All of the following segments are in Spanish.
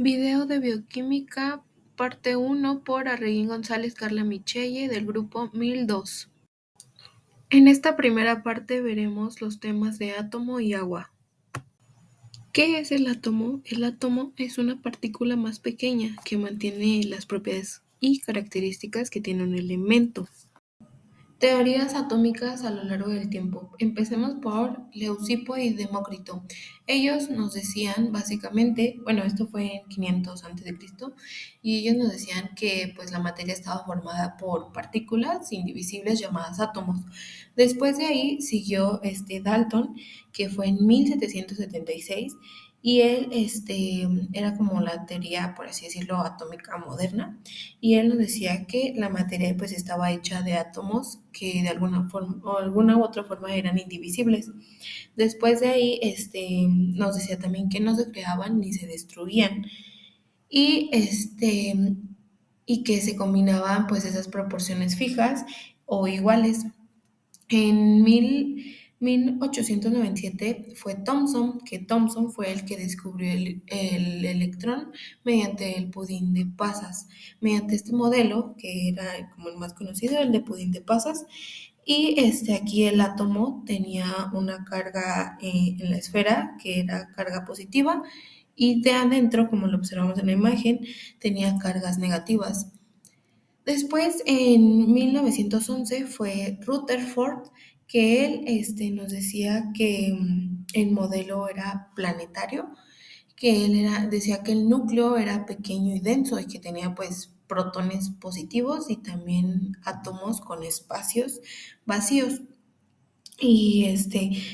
Video de bioquímica, parte 1 por Arreguín González, Carla Michelle, del grupo 1002. En esta primera parte veremos los temas de átomo y agua. ¿Qué es el átomo? El átomo es una partícula más pequeña que mantiene las propiedades y características que tiene un elemento. Teorías atómicas a lo largo del tiempo. Empecemos por Leucipo y Demócrito. Ellos nos decían básicamente, bueno, esto fue en 500 a.C., y ellos nos decían que pues la materia estaba formada por partículas indivisibles llamadas átomos. Después de ahí siguió Dalton, que fue en 1776, y él era como la teoría, por así decirlo, atómica moderna, y él nos decía que la materia pues estaba hecha de átomos que de alguna forma o alguna u otra forma eran indivisibles. Después de ahí nos decía también que no se creaban ni se destruían, y y que se combinaban pues esas proporciones fijas o iguales. En 1897 fue Thomson, que Thomson fue el que descubrió el electrón mediante el pudín de pasas, mediante este modelo, que era como el más conocido, el de pudín de pasas. Y aquí el átomo tenía una carga en la esfera, que era carga positiva, y de adentro, como lo observamos en la imagen, tenía cargas negativas. Después, en 1911, fue Rutherford, que él nos decía que el modelo era planetario, que decía que el núcleo era pequeño y denso y que tenía pues protones positivos y también átomos con espacios vacíos. Y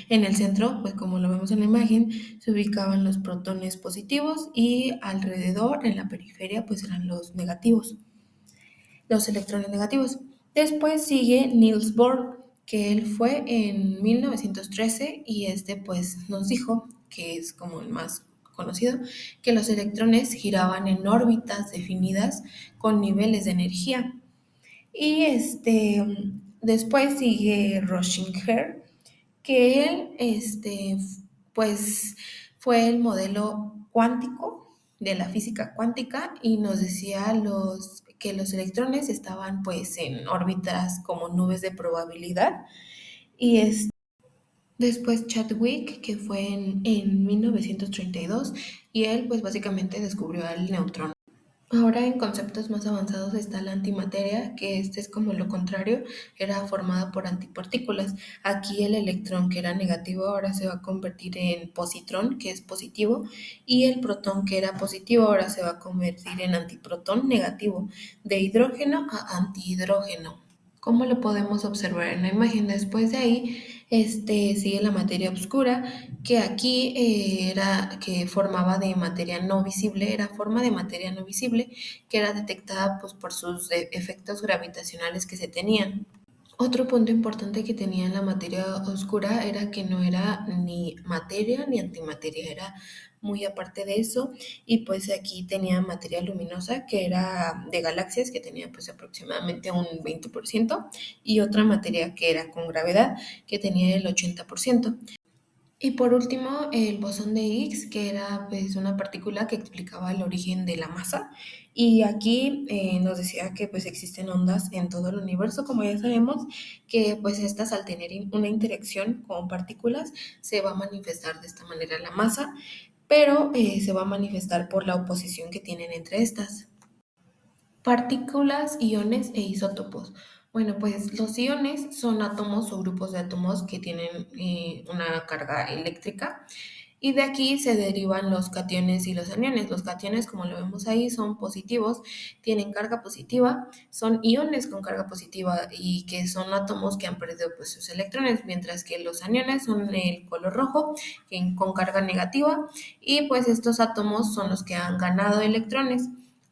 en el centro, pues como lo vemos en la imagen, se ubicaban los protones positivos y alrededor, en la periferia, pues eran los negativos, los electrones negativos. Después sigue Niels Bohr, que él fue en 1913 y pues nos dijo, que es como el más conocido, que los electrones giraban en órbitas definidas con niveles de energía. Y después sigue Röntgen, que él, pues, fue el modelo cuántico de la física cuántica y nos decía que los electrones estaban, pues, en órbitas como nubes de probabilidad. Y después Chadwick, que fue en 1932, y él, pues, básicamente descubrió el neutrón. Ahora en conceptos más avanzados está la antimateria, que es como lo contrario, era formada por antipartículas. Aquí el electrón que era negativo ahora se va a convertir en positrón, que es positivo, y el protón que era positivo ahora se va a convertir en antiprotón negativo, de hidrógeno a antihidrógeno. ¿Cómo lo podemos observar en la imagen? Después de ahí, sigue la materia oscura, que aquí que formaba de materia no visible, era forma de materia no visible, que era detectada pues, por sus efectos gravitacionales que se tenían. Otro punto importante que tenía la materia oscura era que no era ni materia ni antimateria, era muy aparte de eso, y pues aquí tenía materia luminosa que era de galaxias, que tenía pues aproximadamente un 20%, y otra materia que era con gravedad, que tenía el 80%. Y por último, el bosón de Higgs, que era pues una partícula que explicaba el origen de la masa. Y aquí nos decía que pues existen ondas en todo el universo, como ya sabemos, que pues estas al tener una interacción con partículas se va a manifestar de esta manera la masa, pero se va a manifestar por la oposición que tienen entre estas. Partículas, iones e isótopos. Bueno, pues los iones son átomos o grupos de átomos que tienen una carga eléctrica, y de aquí se derivan los cationes y los aniones. Los cationes, como lo vemos ahí, son positivos, tienen carga positiva, son iones con carga positiva y que son átomos que han perdido pues, sus electrones, mientras que los aniones son el color rojo, con carga negativa, y pues estos átomos son los que han ganado electrones.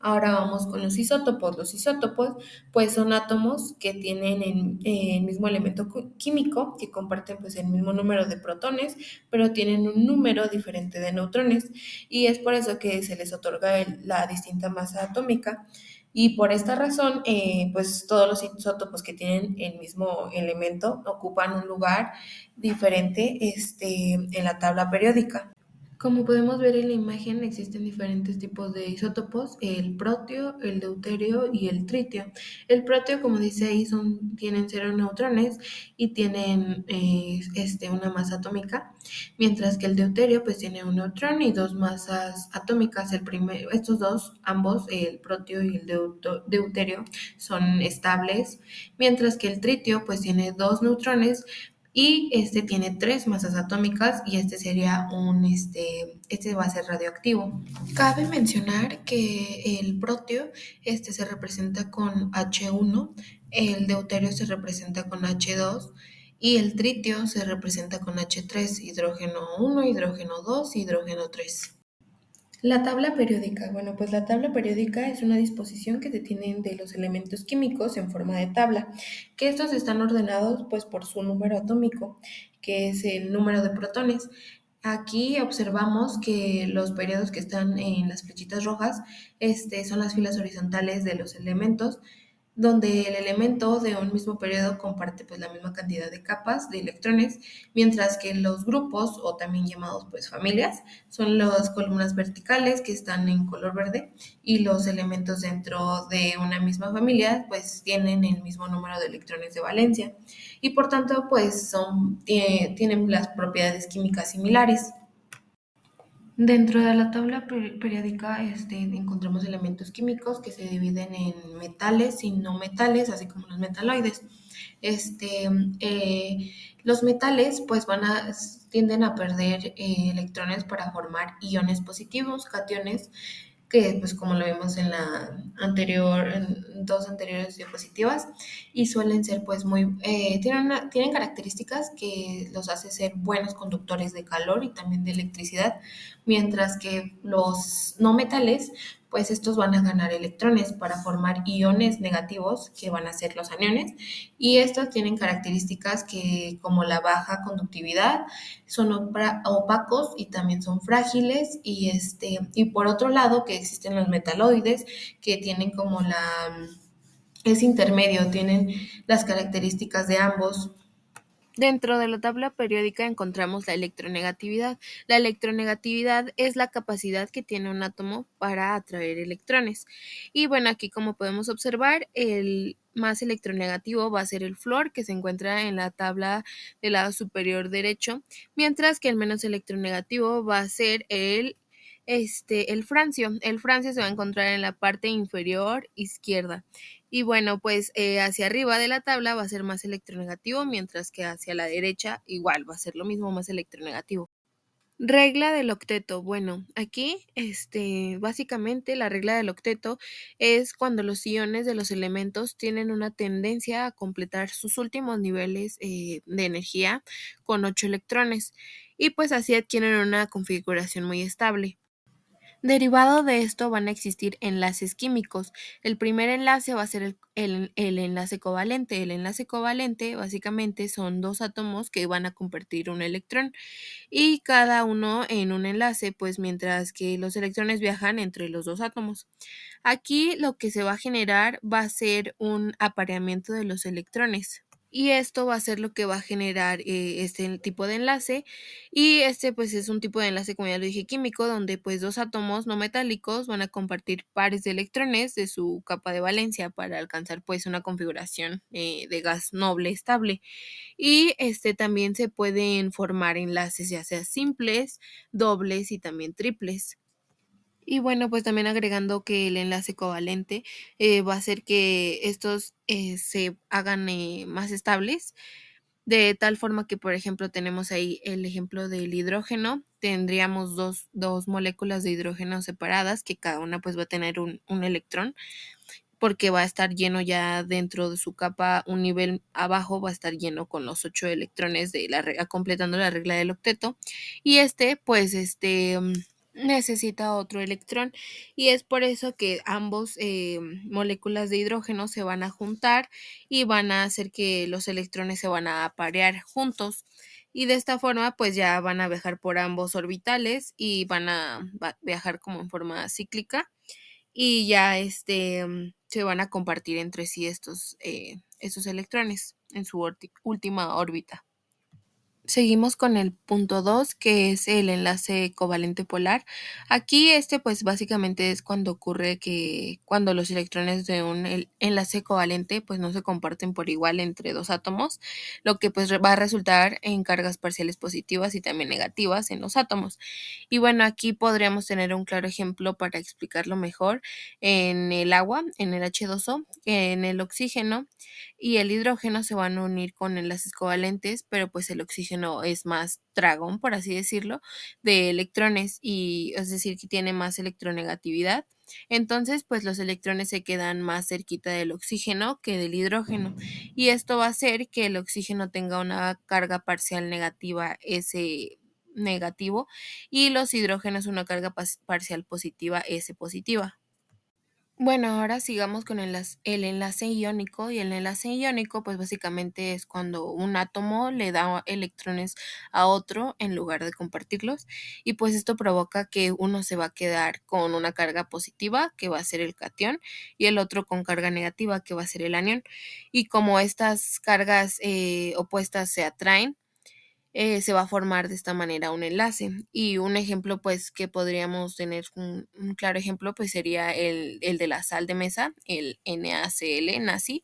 Ahora vamos con los isótopos. Los isótopos, pues son átomos que tienen el mismo elemento químico, que comparten pues el mismo número de protones, pero tienen un número diferente de neutrones, y es por eso que se les otorga la distinta masa atómica. Y por esta razón, pues todos los isótopos que tienen el mismo elemento ocupan un lugar diferente en la tabla periódica. Como podemos ver en la imagen, existen diferentes tipos de isótopos, el protio, el deuterio y el tritio. El protio, como dice ahí, tienen cero neutrones y tienen una masa atómica, mientras que el deuterio pues tiene un neutrón y dos masas atómicas. Estos dos, ambos, el protio y el deuterio, son estables, mientras que el tritio pues tiene dos neutrones y este tiene tres masas atómicas y este va a ser radioactivo. Cabe mencionar que el protio se representa con H1, el deuterio se representa con H2 y el tritio se representa con H3, hidrógeno 1, hidrógeno 2, hidrógeno 3. La tabla periódica. Bueno, pues la tabla periódica es una disposición que se tienen de los elementos químicos en forma de tabla, que estos están ordenados pues por su número atómico, que es el número de protones. Aquí observamos que los periodos que están en las flechitas rojas, son las filas horizontales de los elementos, donde el elemento de un mismo periodo comparte pues la misma cantidad de capas de electrones, mientras que los grupos, o también llamados pues familias, son las columnas verticales que están en color verde, y los elementos dentro de una misma familia pues tienen el mismo número de electrones de valencia y por tanto pues tienen las propiedades químicas similares. Dentro de la tabla periódica encontramos elementos químicos que se dividen en metales y no metales, así como los metaloides. Este, eh, los metales pues tienden a perder electrones para formar iones positivos, cationes, que pues como lo vimos en en dos anteriores diapositivas, y suelen ser pues tienen características que los hace ser buenos conductores de calor y también de electricidad, mientras que los no metales, pues estos van a ganar electrones para formar iones negativos que van a ser los aniones, y estos tienen características que como la baja conductividad, son opacos y también son frágiles, y por otro lado que existen los metaloides que tienen es intermedio, tienen las características de ambos. Dentro de la tabla periódica encontramos la electronegatividad. La electronegatividad es la capacidad que tiene un átomo para atraer electrones. Y bueno, aquí como podemos observar, el más electronegativo va a ser el flúor, que se encuentra en la tabla del lado superior derecho, mientras que el menos electronegativo va a ser el francio. El francio se va a encontrar en la parte inferior izquierda. Y bueno, pues hacia arriba de la tabla va a ser más electronegativo, mientras que hacia la derecha igual va a ser lo mismo, más electronegativo. Regla del octeto. Bueno, aquí, básicamente la regla del octeto es cuando los iones de los elementos tienen una tendencia a completar sus últimos niveles de energía con 8 electrones, y pues así adquieren una configuración muy estable. Derivado de esto van a existir enlaces químicos. El primer enlace va a ser el enlace covalente. El enlace covalente básicamente son dos átomos que van a compartir un electrón, y cada uno en un enlace, pues mientras que los electrones viajan entre los dos átomos. Aquí lo que se va a generar va a ser un apareamiento de los electrones. Y esto va a ser lo que va a generar este tipo de enlace. Y pues es un tipo de enlace, como ya lo dije, químico, donde pues dos átomos no metálicos van a compartir pares de electrones de su capa de valencia para alcanzar pues una configuración de gas noble estable. Y también se pueden formar enlaces ya sea simples, dobles y también triples. Y bueno, pues también agregando que el enlace covalente va a hacer que estos se hagan más estables, de tal forma que, por ejemplo, tenemos ahí el ejemplo del hidrógeno. Tendríamos dos moléculas de hidrógeno separadas, que cada una pues va a tener un electrón, porque va a estar lleno ya dentro de su capa, un nivel abajo va a estar lleno con los 8 electrones de completando la regla del octeto, y necesita otro electrón, y es por eso que ambos moléculas de hidrógeno se van a juntar y van a hacer que los electrones se van a aparear juntos, y de esta forma pues ya van a viajar por ambos orbitales y van a viajar como en forma cíclica, y ya se van a compartir entre sí estos electrones en su última órbita. Seguimos con el punto 2, que es el enlace covalente polar. Aquí pues básicamente es cuando ocurre que cuando los electrones de un enlace covalente pues no se comparten por igual entre dos átomos, lo que pues va a resultar en cargas parciales positivas y también negativas en los átomos. Y bueno, aquí podríamos tener un claro ejemplo para explicarlo mejor en el agua, en el H2O, en el oxígeno y el hidrógeno se van a unir con enlaces covalentes, pero pues el oxígeno es más dragón, por así decirlo, de electrones y es decir, que tiene más electronegatividad. Entonces, pues los electrones se quedan más cerquita del oxígeno que del hidrógeno y esto va a hacer que el oxígeno tenga una carga parcial negativa S negativo y los hidrógenos una carga parcial positiva S positiva. Bueno, ahora sigamos con el enlace iónico y el enlace iónico pues básicamente es cuando un átomo le da electrones a otro en lugar de compartirlos y pues esto provoca que uno se va a quedar con una carga positiva que va a ser el catión y el otro con carga negativa que va a ser el anión y como estas cargas opuestas se atraen se va a formar de esta manera un enlace. Y un ejemplo, pues, que podríamos tener, un claro ejemplo, pues sería el de la sal de mesa, el NaCl, NaCi,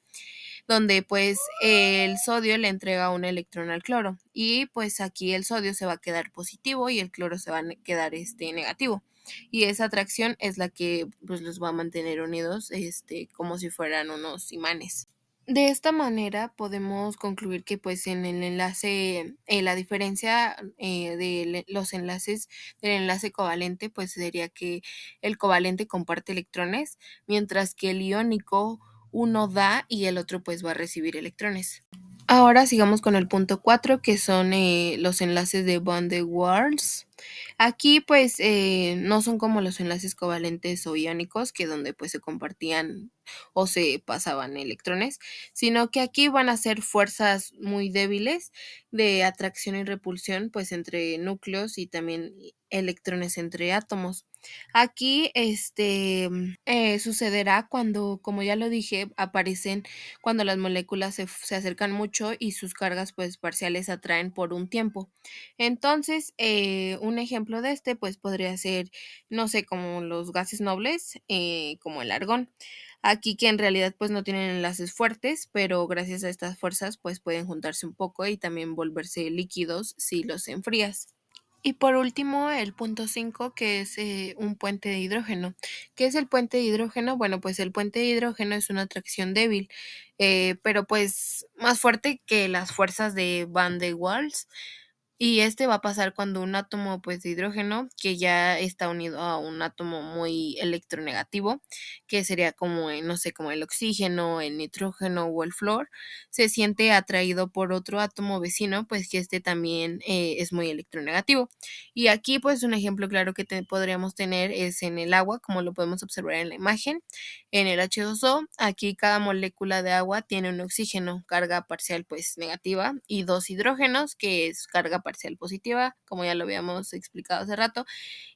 donde pues el sodio le entrega un electrón al cloro y pues aquí el sodio se va a quedar positivo y el cloro se va a quedar negativo. Y esa atracción es la que pues los va a mantener unidos como si fueran unos imanes. De esta manera podemos concluir que pues en el enlace, la diferencia de los enlaces del enlace covalente pues sería que el covalente comparte electrones, mientras que el iónico uno da y el otro pues va a recibir electrones. Ahora sigamos con el punto 4, que son los enlaces de van der Waals. Aquí pues no son como los enlaces covalentes o iónicos, que donde pues se compartían o se pasaban electrones, sino que aquí van a ser fuerzas muy débiles de atracción y repulsión pues entre núcleos y también electrones entre átomos. Aquí sucederá cuando, como ya lo dije, aparecen cuando las moléculas se acercan mucho y sus cargas pues parciales atraen por un tiempo. Entonces, un ejemplo de pues podría ser, no sé, como los gases nobles, como el argón. Aquí que en realidad pues no tienen enlaces fuertes, pero gracias a estas fuerzas pues pueden juntarse un poco y también volverse líquidos si los enfrías. Y por último, el punto 5, que es un puente de hidrógeno. ¿Qué es el puente de hidrógeno? Bueno, pues el puente de hidrógeno es una atracción débil, pero pues más fuerte que las fuerzas de Van der Waals. Y va a pasar cuando un átomo pues, de hidrógeno, que ya está unido a un átomo muy electronegativo, que sería como, no sé, como el oxígeno, el nitrógeno o el flúor, se siente atraído por otro átomo vecino, pues que también es muy electronegativo. Y aquí pues un ejemplo claro que podríamos tener es en el agua, como lo podemos observar en la imagen, en el H2O. Aquí cada molécula de agua tiene un oxígeno, carga parcial pues negativa, y dos hidrógenos, que es carga parcial positiva, como ya lo habíamos explicado hace rato.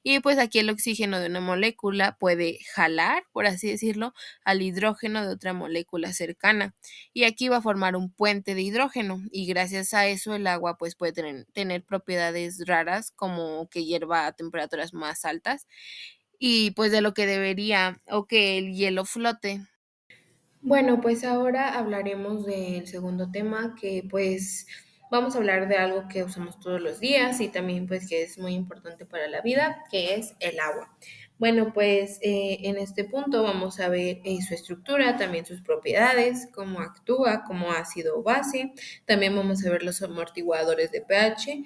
Y pues aquí el oxígeno de una molécula puede jalar, por así decirlo, al hidrógeno de otra molécula cercana. Y aquí va a formar un puente de hidrógeno y gracias a eso el agua pues puede tener propiedades raras como que hierva a temperaturas más altas y pues de lo que debería o que el hielo flote. Bueno, pues ahora hablaremos del segundo tema, que pues vamos a hablar de algo que usamos todos los días y también pues que es muy importante para la vida, que es el agua. Bueno, pues en este punto vamos a ver su estructura, también sus propiedades, cómo actúa como ácido o base, también vamos a ver los amortiguadores de pH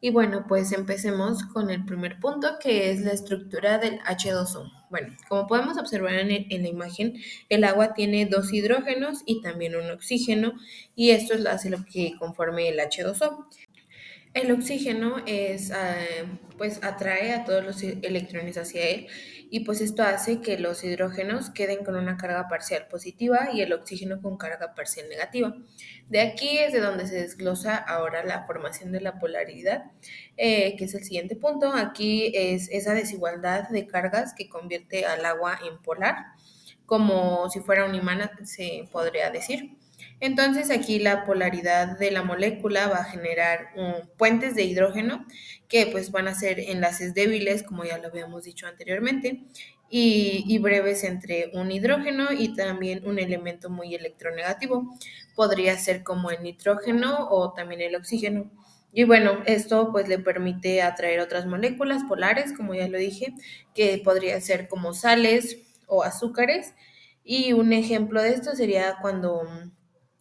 y bueno, pues empecemos con el primer punto, que es la estructura del H2O. Bueno, como podemos observar en la imagen, el agua tiene dos hidrógenos y también un oxígeno, y esto hace lo que conforme el H2O. El oxígeno pues atrae a todos los electrones hacia él y pues esto hace que los hidrógenos queden con una carga parcial positiva y el oxígeno con carga parcial negativa. De aquí es de donde se desglosa ahora la formación de la polaridad, que es el siguiente punto. Aquí es esa desigualdad de cargas que convierte al agua en polar, como si fuera un imán, se podría decir. Entonces aquí la polaridad de la molécula va a generar puentes de hidrógeno que pues van a ser enlaces débiles, como ya lo habíamos dicho anteriormente, y breves entre un hidrógeno y también un elemento muy electronegativo. Podría ser como el nitrógeno o también el oxígeno. Y bueno, esto pues le permite atraer otras moléculas polares, como ya lo dije, que podría ser como sales o azúcares. Y un ejemplo de esto sería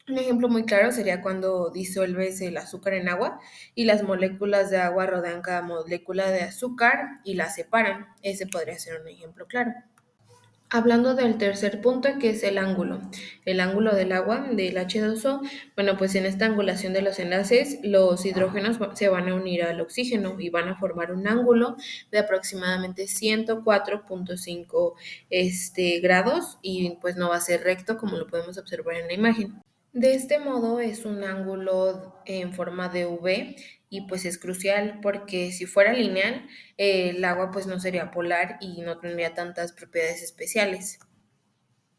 un ejemplo muy claro sería cuando disuelves el azúcar en agua y las moléculas de agua rodean cada molécula de azúcar y las separan. Ese podría ser un ejemplo claro. Hablando del tercer punto, que es el ángulo del agua, del H2O, bueno, pues en esta angulación de los enlaces, los hidrógenos se van a unir al oxígeno y van a formar un ángulo de aproximadamente 104.5 grados y pues no va a ser recto como lo podemos observar en la imagen. De este modo es un ángulo en forma de V y pues es crucial porque si fuera lineal, el agua pues no sería polar y no tendría tantas propiedades especiales.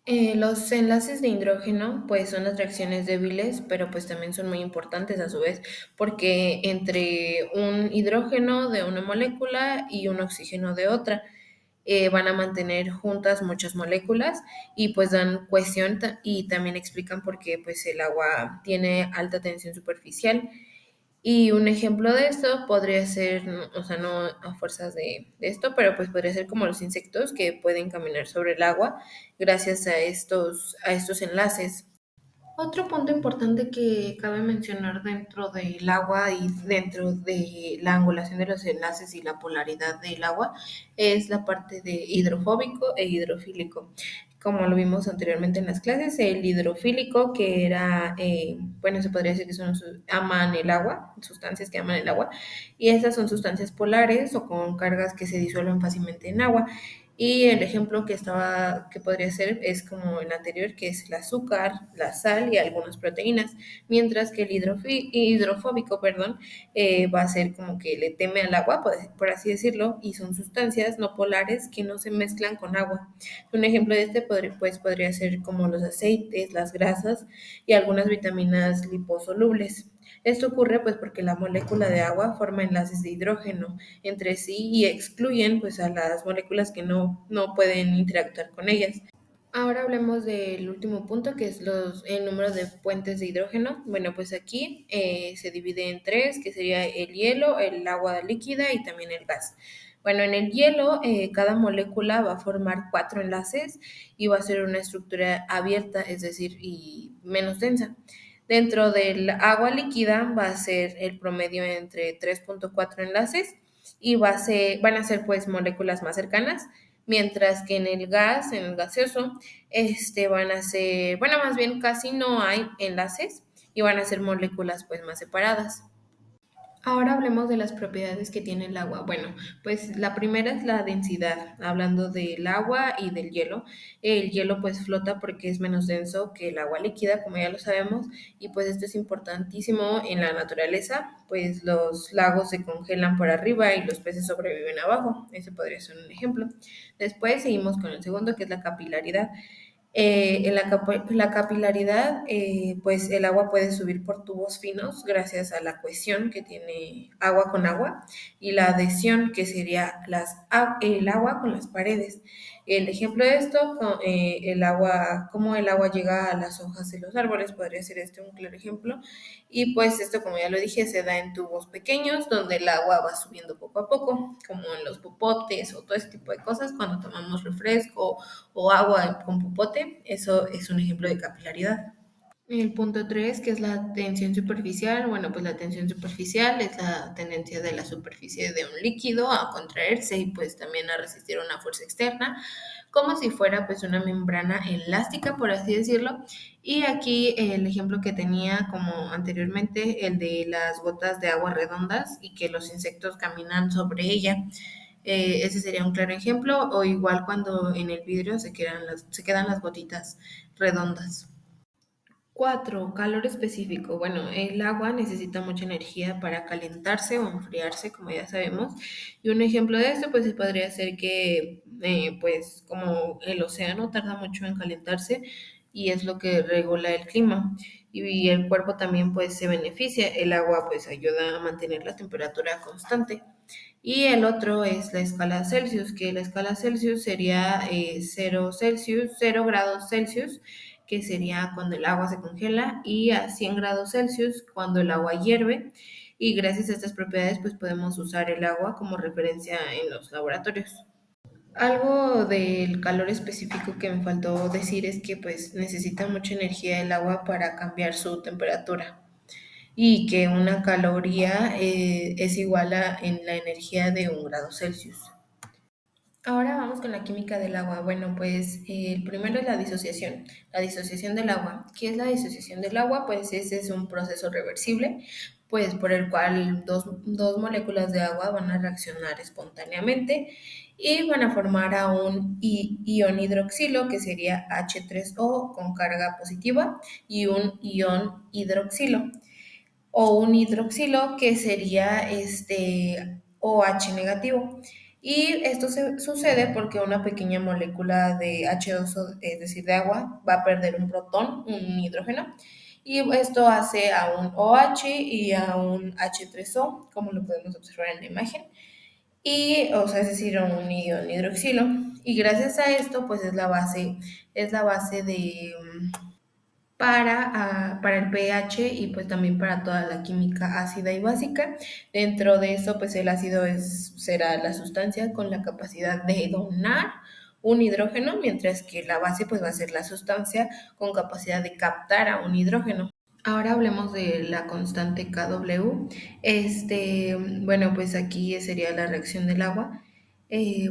Los enlaces de hidrógeno pues son atracciones débiles, pero pues también son muy importantes a su vez, porque entre un hidrógeno de una molécula y un oxígeno de otra, van a mantener juntas muchas moléculas y pues dan cohesión y también explican por qué pues el agua tiene alta tensión superficial. Y un ejemplo de esto podría ser, o sea, no a fuerzas de esto, pero pues podría ser como los insectos que pueden caminar sobre el agua gracias a estos enlaces. Otro punto importante que cabe mencionar dentro del agua y dentro de la angulación de los enlaces y la polaridad del agua es la parte de hidrofóbico e hidrofílico. Como lo vimos anteriormente en las clases, el hidrofílico, que era, bueno, se podría decir que aman el agua, sustancias que aman el agua, y esas son sustancias polares o con cargas que se disuelven fácilmente en agua. Y el ejemplo que podría ser es como el anterior, que es el azúcar, la sal y algunas proteínas, mientras que el hidrofóbico, perdón, va a ser como que le teme al agua, por así decirlo, y son sustancias no polares que no se mezclan con agua. Un ejemplo de este pues, podría ser como los aceites, las grasas y algunas vitaminas liposolubles. Esto ocurre pues porque la molécula de agua forma enlaces de hidrógeno entre sí y excluyen pues a las moléculas que no pueden interactuar con ellas. Ahora hablemos del último punto, que es el número de puentes de hidrógeno. Bueno, pues aquí se divide en tres, que sería el hielo, el agua líquida y también el gas. Bueno, en el hielo cada molécula va a formar cuatro enlaces y va a ser una estructura abierta, es decir, y menos densa. Dentro del agua líquida va a ser el promedio entre 3.4 enlaces y van a ser pues moléculas más cercanas, mientras que en el gaseoso, van a ser, bueno, más bien casi no hay enlaces y van a ser moléculas pues más separadas. Ahora hablemos de las propiedades que tiene el agua. Bueno, pues la primera es la densidad. Hablando del agua y del hielo, el hielo pues flota porque es menos denso que el agua líquida, como ya lo sabemos, y pues esto es importantísimo en la naturaleza, pues los lagos se congelan por arriba y los peces sobreviven abajo. Ese podría ser un ejemplo. Después seguimos con el segundo, que es la capilaridad. En la capilaridad, pues el agua puede subir por tubos finos gracias a la cohesión que tiene agua con agua y la adhesión que sería el agua con las paredes. El ejemplo de esto, cómo el agua llega a las hojas de los árboles, podría ser este un claro ejemplo. Y pues esto, como ya lo dije, se da en tubos pequeños donde el agua va subiendo poco a poco, como en los popotes o todo ese tipo de cosas cuando tomamos refresco o agua con popote. Eso es un ejemplo de capilaridad. El punto 3, que es la tensión superficial. Bueno, pues la tensión superficial es la tendencia de la superficie de un líquido a contraerse y pues también a resistir una fuerza externa, como si fuera pues una membrana elástica, por así decirlo. Y aquí el ejemplo que tenía como anteriormente, el de las gotas de agua redondas y que los insectos caminan sobre ella. Ese sería un claro ejemplo, o igual cuando en el vidrio se quedan las gotitas redondas. 4, calor específico. Bueno, el agua necesita mucha energía para calentarse o enfriarse, como ya sabemos. Y un ejemplo de esto, pues podría ser que, pues como el océano tarda mucho en calentarse, y es lo que regula el clima. Y el cuerpo también pues se beneficia, el agua pues ayuda a mantener la temperatura constante. Y el otro es la escala Celsius, que la escala Celsius sería 0 Celsius, 0 grados Celsius, que sería cuando el agua se congela, y a 100 grados Celsius cuando el agua hierve. Y gracias a estas propiedades, pues podemos usar el agua como referencia en los laboratorios. Algo del calor específico que me faltó decir es que pues necesita mucha energía el agua para cambiar su temperatura y que una caloría es igual a en la energía de 1 grado Celsius. Ahora vamos con la química del agua. Bueno, pues el primero es la disociación del agua. ¿Qué es la disociación del agua? Pues ese es un proceso reversible, pues por el cual dos moléculas de agua van a reaccionar espontáneamente y van a formar a un ion hidroxilo, que sería H3O con carga positiva, y un ion hidroxilo o un hidroxilo, que sería OH negativo. Y esto sucede porque una pequeña molécula de H2O, es decir, de agua, va a perder un protón, un hidrógeno, y esto hace a un OH y a un H3O, como lo podemos observar en la imagen, y, o sea, es decir, a un ion hidroxilo. Y gracias a esto, pues es la base de para el pH y pues también para toda la química ácida y básica. Dentro de eso, pues el ácido será la sustancia con la capacidad de donar un hidrógeno, mientras que la base pues va a ser la sustancia con capacidad de captar a un hidrógeno. Ahora hablemos de la constante Kw. Bueno, pues aquí sería la reacción del agua, eh,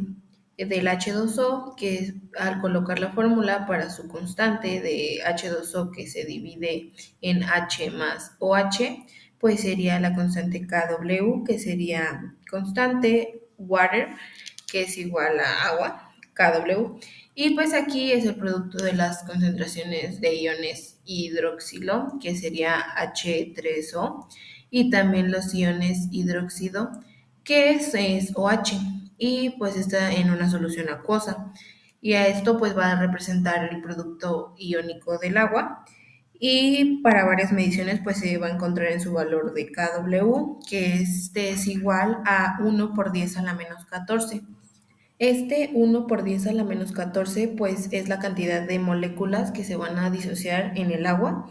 del H2O, que al colocar la fórmula para su constante de H2O, que se divide en H más OH, pues sería la constante Kw, que sería constante water, que es igual a agua, Kw. Y pues aquí es el producto de las concentraciones de iones hidroxilo, que sería H3O, y también los iones hidróxido, que es OH, y pues está en una solución acuosa. Y a esto pues va a representar el producto iónico del agua. Y para varias mediciones pues se va a encontrar en su valor de Kw, que este es igual a 1 por 10 a la menos 14. 1 por 10 a la menos 14 pues es la cantidad de moléculas que se van a disociar en el agua,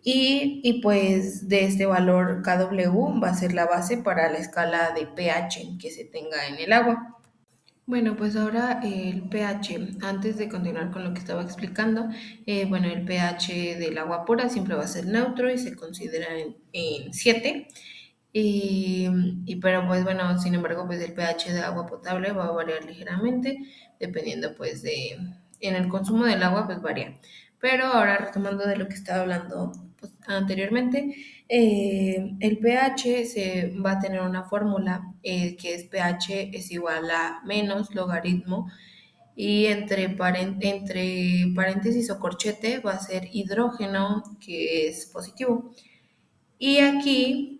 y pues de este valor Kw va a ser la base para la escala de pH que se tenga en el agua. Bueno, pues ahora el pH, antes de continuar con lo que estaba explicando, bueno, el pH del agua pura siempre va a ser neutro y se considera en 7. Y, pero pues bueno, sin embargo, pues el pH de agua potable va a variar ligeramente, dependiendo pues en el consumo del agua pues varía. Pero ahora retomando de lo que estaba hablando pues, anteriormente, el pH se va a tener una fórmula, que es pH es igual a menos logaritmo, y entre paréntesis o corchete va a ser hidrógeno, que es positivo. Y aquí,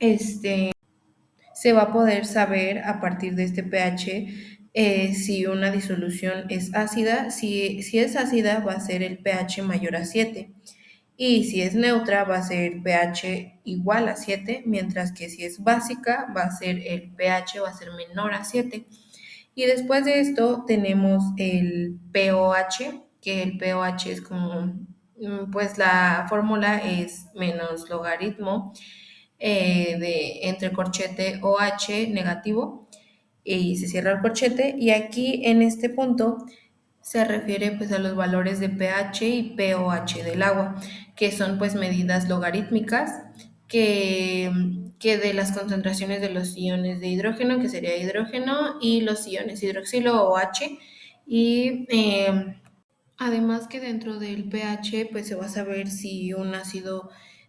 se va a poder saber a partir de este pH, si una disolución es ácida. Si es ácida va a ser el pH mayor a 7, y si es neutra va a ser pH igual a 7, mientras que si es básica va a ser el pH va a ser menor a 7. Y después de esto tenemos el pOH, que el pOH es como, pues la fórmula es menos logaritmo, de entre corchete OH negativo, y se cierra el corchete. Y aquí en este punto se refiere pues a los valores de pH y pOH del agua, que son pues medidas logarítmicas, que, que de las concentraciones de los iones de hidrógeno, que sería hidrógeno, y los iones hidroxilo o OH. Y además que dentro del pH, pues se va a saber si un ácido,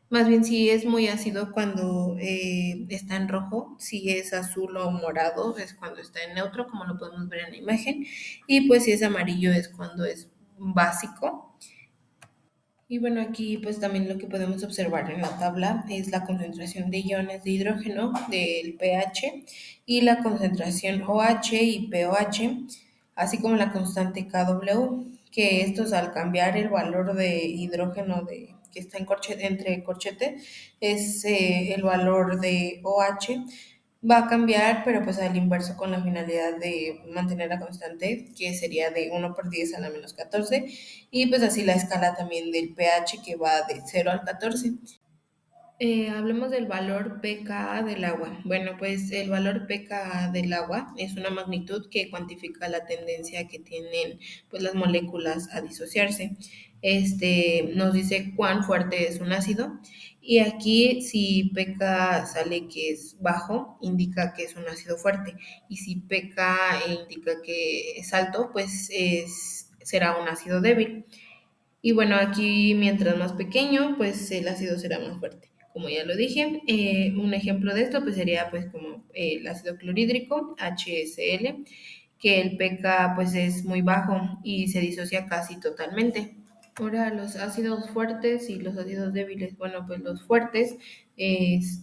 más bien si es muy ácido cuando está en rojo, si es azul o morado es cuando está en neutro, como lo podemos ver en la imagen, y pues si es amarillo es cuando es básico. Y bueno, aquí pues también lo que podemos observar en la tabla es la concentración de iones de hidrógeno del pH y la concentración OH y pOH. así como la constante Kw, que estos al cambiar el valor de hidrógeno que está entre corchete, es el valor de OH va a cambiar, pero pues al inverso con la finalidad de mantener la constante, que sería de 1 por 10 a la -14, y pues así la escala también del pH que va de 0 al 14. Hablemos del valor pKa del agua. Bueno, pues el valor pKa del agua es una magnitud que cuantifica la tendencia que tienen pues las moléculas a disociarse. Nos dice cuán fuerte es un ácido y aquí si pK sale que es bajo, indica que es un ácido fuerte y si pK indica que es alto, pues será un ácido débil. Y bueno, aquí mientras más pequeño, pues el ácido será más fuerte. Como ya lo dije, un ejemplo de esto pues sería pues como el ácido clorhídrico, HCl, que el pK pues es muy bajo y se disocia casi totalmente. Ahora los ácidos fuertes y los ácidos débiles. Bueno, pues los fuertes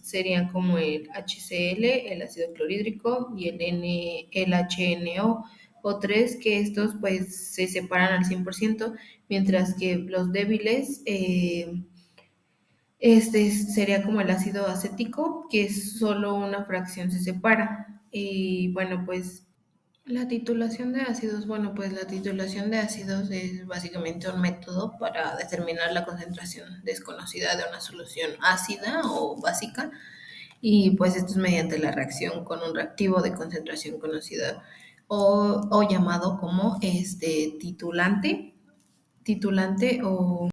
serían como el HCl, el ácido clorhídrico y el HNO o tres, que estos pues se separan al 100%, mientras que los débiles, este sería como el ácido acético, que solo una fracción se separa. Y bueno, pues la titulación de ácidos, bueno, pues la titulación de ácidos es básicamente un método para determinar la concentración desconocida de una solución ácida o básica, y pues esto es mediante la reacción con un reactivo de concentración conocida o llamado como titulante o